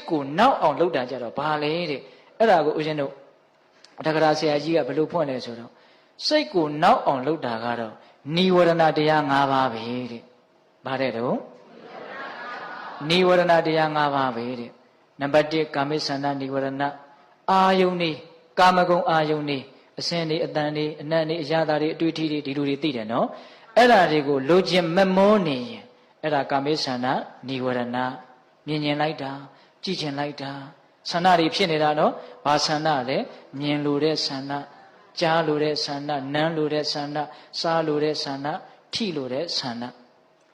ကိုနောက်အောင်လုပ်တာကြတော့ဘာလဲတဲ့အဲ့ဒါကိုဦးဇင်းတို့တက္ကရာဆရာကြီးကဘယ်လိုဖွင့်လဲဆိုတော့စိတ်ကိုနောက်အောင်လုပ်တာကတော့နိဝရဏတရား၅ပါးပဲတဲ့ဗါတဲ့တော့နိဝရဏတရား၅ပါးပဲတဲ့နံပါတ်1ကာမိသန္တာနိဝရဏအာယုန်နေကာမဂုဏ်အာယုန်နေအစင်းနေအတန်နေအနတ်နေအရာသာတွေအတွေ့အထိတွေဒီလိုတွေသိတယ်နော်အဲ့ဒါတွေကိုလိုချင်မမောနေရင်အဲ့ဒါကာမိသန္တာနိဝရဏမြင်လိုက်တာကြည့်ချင်လိုက်တာဆန္ဒတွေဖြစ်နေတာနော်ဘာဆန္ဒလဲမြင်လို့တဲ့ဆန္ဒကြားလို့တဲ့ဆန္ဒနမ်းလို့တဲ့ဆန္ဒစားလို့တဲ့ဆန္ဒထိလို့တဲ့ဆန္ဒ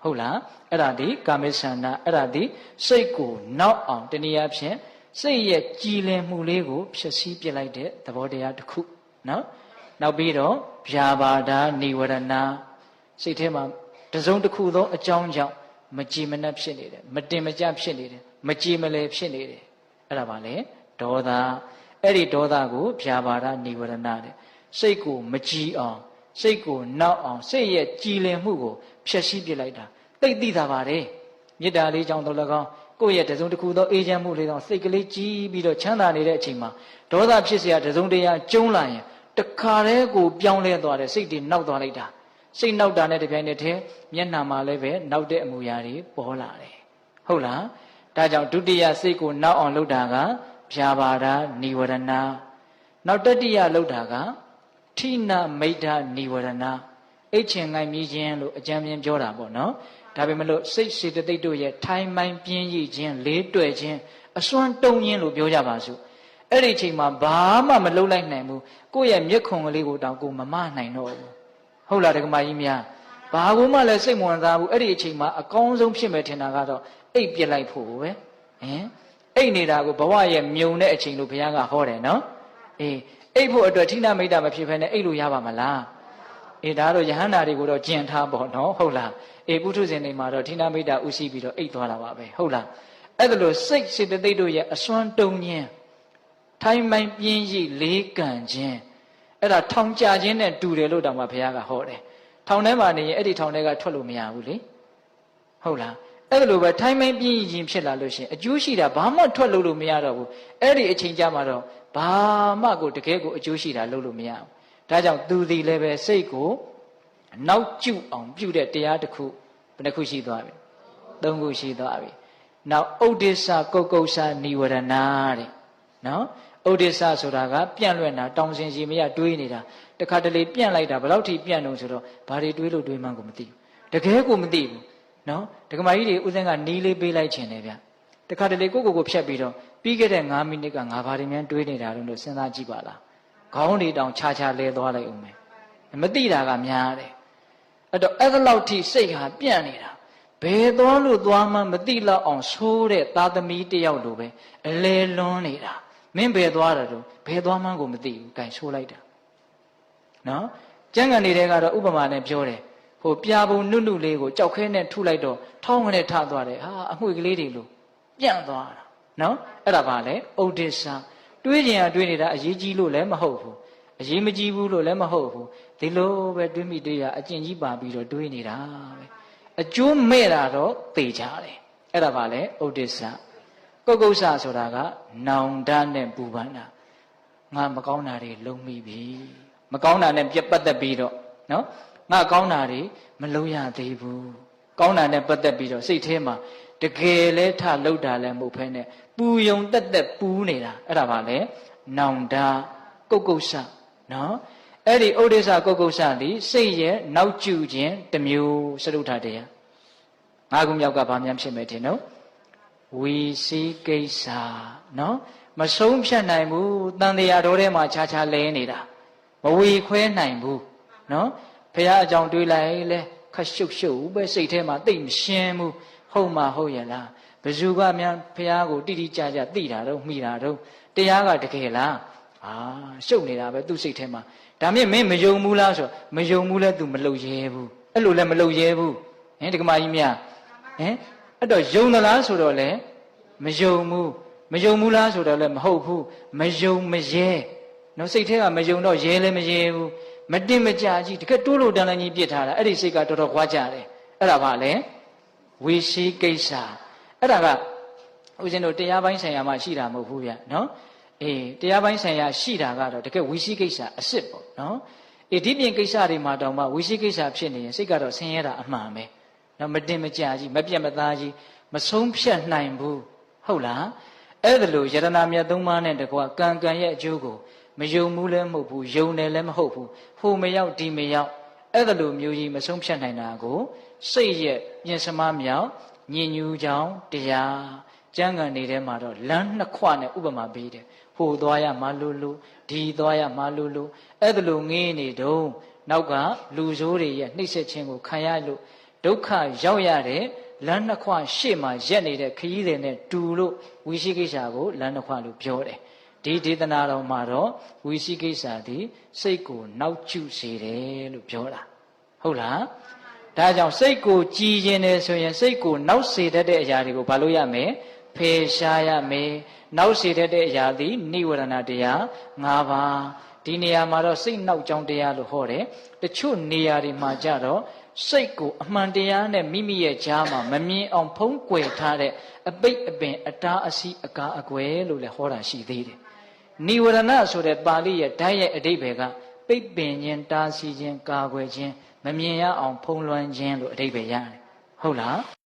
ဟုတ်လားအဲ့ဒါဒီကာမိဆန္ဒအဲ့ဒါဒီစိတ်ကိုနောက်အောင်တနည်းအားဖြင့်စိတ်ရဲ့ကြည်လင်မှုလေးကိုဖြည့်ဆည်းပြလိုက်တဲ့သဘောတရားတစ်ခုနော်နောက်ပြီးတော့ဗျာပါဒာနိဝရဏစိတ်ထဲမှာတစုံတစ်ခုသောအကြောင်းကြောင့်မကြည်မနှက်ဖြစ်နေတယ်မတင်မကျဖြစ်နေတယ်မကြည်မလဲဖြစ်နေတယ်အဲ့ဒါပါလေဒေါသအဲ့ဒီဒေါသကိုဗျာပါဒနိဝရဏတဲ့စိတ်ကိုမကြည်အောင်စိတ်ကိုနောက်အောင်စိတ်ရဲ့ကြည်လင်မှုကိုဖျက်ဆီးပြလိုက်တာသိသိတာပါတယ်မေတ္တာလေးကြောင့်တော့၎င်းကိုယ့်ရဲ့တစုံတစ်ခုသောအေးချမ်းမှုလေးကြောင့်စိတ်ကလေးကြည်ပြီးတော့ချမ်းသာနေတဲ့အချိန်မှာဒေါသဖြစ်เสียတစုံတရာကျုံးလာရင်တခါတည်းကိုပြောင်းလဲသွားတယ်စိတ်တွေနောက်သွားလိုက်တာစိတ်နောက်တာနဲ့တပြိုင်နက်တည်းမျက်နှာမှာလည်းပဲနောက်တဲ့အမူအရာတွေပေါ်လာတယ်ဟုတ်လားဒါကြောင့်ဒုတိယစိတ်ကိုနောက်အောင်လုပ်တာကဗျာပါဒနိဝရဏနောက်တတိယလုပ်တာကထိနာမိတ်္ဓနိဝရဏအိတ်ချင်ငိုင်မြည်ခြင်းလို့အကြံပြင်းပြောတာပေါ့နော်ဒါပေမဲ့လို့စိတ်စေတသိက်တို့ရဲ့ထိုင်မိုင်းပြင်းရည်ခြင်းလေးတွေ့ခြင်းအစွမ်းတုံခြင်းလို့ပြောကြပါစို့အဲ့ဒီအချိန်မှာဘာမှမလုပ်လိုက်နိုင်ဘူးကိုယ့်ရဲ့မျက်ခုံကလေးကိုတောင်ကိုမမနိုင်တော့ဘူးဟုတ်လားဒကမကြီးများဘာကိုမှလည်းစိတ်မဝင်စားဘူးအဲ့ဒီအချိန်မှာအကောင်းဆုံးဖြစ်မယ်ထင်တာကတော့အိတ်ပြစ်လိုက်ဖို့ပဲအိတ်နေတာကိုဘဝရဲ့မြုံတဲ့အချိန်လို့ဘုရားကဟောတယ်နော်အေးအိတ်ဖို့အတွက်ထိနာမိတ်တာမဖြစ်ဘဲနဲ့အိတ်လို့ရပါမလားအေးဒါတော့ယဟန္တာတွေကိုတော့ကျင်ထားပေါ့နော်ဟုတ်လားအေးပုထုဇဉ်တွေမှာတော့ထိနာမိတ်တာဥရှိပြီးတော့အိတ်သွားတာပါပဲဟုတ်လားအဲ့ဒါလို့စိတ်စေတသိက်တို့ရဲ့အစွမ်းတုံခြင်းထိုင်မိုင်းပြင်းရည်လေးကန်ခြင်းအဲ့ဒါထောင်ကြခြင်းနဲ့တူတယ်လို့တောင်မှဘုရားကဟောတယ်ထောင်ထဲမှာနေရင်အဲ့ဒီထောင်ထဲကထွက်လို့မရဘူးလေဟုတ်လားအဲ့ဒါလိုပဲထိုင်မိုင်းပြင်းရည်ခြင်းဖြစ်လာလို့ရှိရင်အကျိုးရှိတာဘာမှထွက်လို့မရတော့ဘူးအဲ့ဒီအချိန်ကြမှာတော့ဘာမှကိုတကယ်ကိုအကျိုးရှိတာလုပ်လို့မရဘူးဒါကြောင့်သူသည်လည်းပဲစိတ်ကိုနောက်ကျအောင်ပြုတဲ့တရားတစ်ခုဘယ်နှခုရှိသွားပြီ၃ခုရှိသွားပြီနောက်ဥဒိစ္စကုတ်ကုတ်စာနိဝရဏတဲ့နော်ဥဒိစ္စဆိုတာကပြန့်လွင့်တာတောင်စင်စီမရတွေးနေတာတခါတလေပြန့်လိုက်တာဘယ်လောက်ထိပြန့်တော့ဆိုတော့ဘာတွေတွေးလို့တွေးမှန်းကိုမသိဘူးတကယ်ကိုမသိဘူးနော်ဒကမာကြီးတွေဥစဉ်ကနီးလေးပေးလိုက်ခြင်းတယ်ဗျတခါတလေကိုဖြတ်ပြီးတော့ပြီးခဲ့တဲ့9မိနစ်ကငါဘာတွေများတွေးနေတာလို့စဉ်းစားကြည့်ပါလားခေါင်းတွေတောင်ခြားခြားလဲသွားလိုက်အောင်မယ်မသိတာကများတယ်အဲ့တော့အဲ့လောက်ထိစိတ်ဟာပြန့်နေတာဘယ်သွားလို့သွားမှမသိတော့အောင်ဆိုးတဲ့သားသမီးတယောက်လိုပဲအလဲလွန်းနေတာမင်းဘယ်သွားတာတော့ဘယ်သွားမှန်းကိုမသိဘူးတိုင်ဆိုးလိုက်တာနော်ကျမ်းဂန်တွေကတော့ဥပမာနဲ့ပြောတယ်ဟိုပြာပုံနုနုလေးကိုကြောက်ခဲနဲ့ထုလိုက်တော့ထောင်းကနေထသွားတယ်ဟာအမွှေကလေးတွေလို့ပြန့်သွားတာနော်အဲ့ဒါပါလေဥဒိစ္စတွေးကျင်ရတွေးနေတာအရေးကြီးလို့လည်းမဟုတ်ဘူးအရေးမကြီးဘူးလို့လည်းမဟုတ်ဘူးဒီလိုပဲတွေးမိတွေးရအကျင့်ကြီးပါပြီးတော့တွေးနေတာပဲအကျိုးမဲ့တာတော့သိကြတယ်အဲ့ဒါပါလေဥဒိစ္စကုတ်ကုတ်ဆဆိုတာကနောင်တနဲ့ပူပန်တာငါမကောင်းတာတွေလုံးမိပြီမကောင်းတာနဲ့ပတ်သက်ပြီးတော့နော်ငါကောင်းတာတွေမလုံးရသေးဘူးကောင်းတာနဲ့ပတ်သက်ပြီးတော့စိတ်ထဲမှာတကယ်လဲထလှုပ်တာလည်းမဟုတ်ဖ ೇನೆ ပူယုံတက်ပူးနေတာအဲ့ဒါပါလေနောင်တကုတ်ကုတ်ဆနော်အဲ့ဒီဥဒိစ္စကုတ်ကုတ်ဆသည်စိတ်ရဲ့နောက်ကျခြင်းတစ်မျိုးစရုထတရား၅ခုမြောက်ကဘာများဖြစ်မယ်ထင်နော်ဝီစီကိစ္စနော်မဆုံးဖြတ်နိုင်ဘူးတန်တရားတော်ထဲမှာခြားခြားလဲနေတာမဝီခွဲနိုင်ဘူးနော်ဖះအကြောင်းတွေးလိုက်လဲခက်ရှုပ်ရှုပ်ပဲစိတ်ထဲမှာသိမရှင်းဘူးဟုတ်မှဟုတ်ရလားဘယ်သူကများဖះကိုတိတိကျကျသိတာတော့မိတာတော့တရားကတကယ်လားရှုပ်နေတာပဲသူ့စိတ်ထဲမှာဒါမြင့်မင်းမယုံဘူးလားဆိုမယုံဘူးလဲ तू မလုပ်ရဲဘူးအဲ့လိုလဲမလုပ်ရဲဘူးဒီကမာကြီးများအဲ့တော့ယုံသလားဆိုတော့လဲမယုံဘူးလားဆိုတော့လဲမဟုတ်ဘူးမယုံမရဲနော်စိတ်ထဲကမယုံတော့ရဲလဲမရဲဘူးမတင်မကြကြီးတကယ်တိုးလို့တန်လည်းကြီးပြစ်ထားတာအဲ့ဒီစိတ်ကတော်တော်ခွာကြတယ်အဲ့ဒါပါလေဝိရှိကိစ္စအဲ့ဒါက ဦးဇင်းတို့တရားပိုင်းဆိုင်ရာမှာရှိတာမဟုတ်ဘူးဗျနော်အေးတရားပိုင်းဆိုင်ရာရှိတာကတော့တကယ်ဝိသိကိစ္စအစ်စ်ပေါ့နော်အေးဒီပြင်ကိစ္စတွေမှာတောင်မှဝိသိကိစ္စဖြစ်နေရင်စိတ်ကတော့ဆင်းရဲတာအမှန်ပဲနော်မတင်မကြကြီးမပြတ်မသားကြီးမဆုံးဖြတ်နိုင်ဘူးဟုတ်လားအဲ့ဒါလို့ယရဏမြတ်သုံးပါးနဲ့တကွာကံကံရဲ့အကျိုးကိုမယုံဘူးလည်းမဟုတ်ဘူးယုံတယ်လည်းမဟုတ်ဘူးဟိုမရောက်ဒီမရောက်အဲ့ဒါလို့မျိုးကြီးမဆုံးဖြတ်နိုင်တာကိုစိတ်ရဲ့ပြင်စမမြောက်ညင်ညူးကြောင်းတရားကျမ်းဂန်တွေထဲမှာတော့လမ်းနှစ်ခွနဲ့ဥပမာပေးတယ်ဟိုသွားရမှလို့ဒီသွားရမှလို့အဲ့ဒါလို့ငေးနေတော့နောက်ကလူဆိုးတွေရဲ့နှိမ့်ဆက်ခြင်းကိုခံရလို့ဒုက္ခရောက်ရတဲ့လမ်းနှစ်ခွရှေ့မှာရက်နေတဲ့ခရီးတွေနဲ့တူလို့ဝိသိကိစ္စကိုလမ်းနှစ်ခွလို့ပြောတယ်ဒီဒေသနာတော်မှာတော့ဝိသိကိစ္စသည်စိတ်ကိုနောက်ကျစေတယ်လို့ပြောတာဟုတ်လားဒါကြောင့်စိတ်ကိုကြည်ရင်တယ်ဆိုရင်စိတ်ကိုနောက်စေတတ်တဲ့အရာတွေကိုဘာလို့ရမလဲဖယ်ရှားရမယ်နောက်စေတတ်တဲ့အရာသည်နိဝရဏတရား၅ပါးဒီနေရာမှာတော့စိတ်နောက်ကြောင်းတရားလို့ဟောတယ်တချို့နေရာတွေမှာကြတော့စိတ်ကိုအမှန်တရားနဲ့မိမိရဲ့ကြားမှာမမြင်အောင်ဖုံးကွယ်ထားတဲ့အပိတ်အပင်အတားအဆီးအကာအကွယ်လို့လည်းဟောတာရှိသေးတယ်နိဝရဏဆိုတဲ့ပါဠိရဲ့ဓာတ်ရဲ့အဓိပ္ပာယ်ကပိတ်ပင်ခြင်းတားဆီးခြင်းကာကွယ်ခြင်းမမြင်ရအောင်ဖုံးလွှမ်းခြင်းလို့အဓိပ္ပာယ်ရတယ်ဟုတ်လား